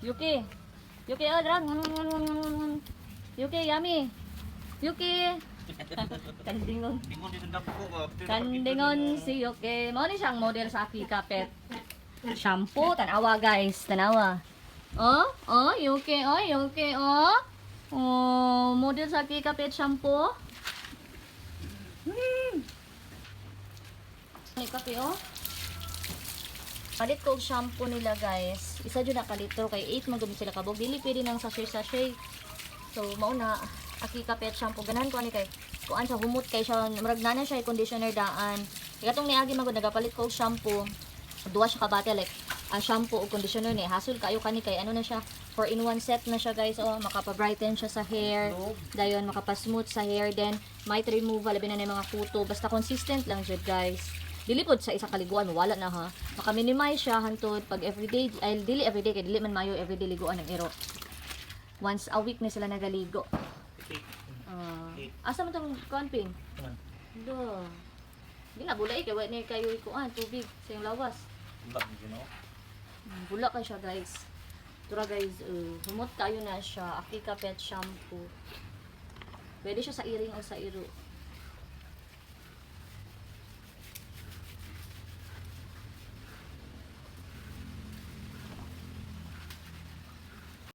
Yuki. Yuki, oh, dran. Yuki, yummy. Yuki. Kandingon. Kandingon si Yuki. Mao ni siyang model sa Akika Pet shampoo. Tanawa guys, tanawa. Oh, Yuki, oh, Yuki, oh. Oh, model sa Akika Pet shampoo. May kape, oh. Palit ko og shampoo nila guys. Isa dyan nakalitro kay 8 magumit sila kabog. Dili pwede nang sachet-sachet. So mauna Akika Pet shampoo ganahan ko ani kay kuan sa humot kay siya murag na siya conditioner daan. Katong niagi magud nagapalit ko og shampoo. Duwa siya ka bottle like shampoo ug conditioner ni hasol kayo kani kay ano na siya 4-in-1 set na siya guys. Oh, makapa-brighten siya sa hair. Dayon makapa-smooth sa hair then might removal labi na mga kuto. Basta consistent lang jud guys. Dili pod sa isa kaliguan wala na ha. Maka-minimize siya hantod pag everyday ay dili everyday kay dili man mayo everyday liguan ng iro. Once a week na sila nagaligo. Asa man tong camping? Do. Di na bulay kay wa ni kayo ikuan tubig sa yung lawas. Bula ka siya guys. Tura guys, humot kayo na siya. Akika Pet shampoo. Pwede siya sa iring o sa iro.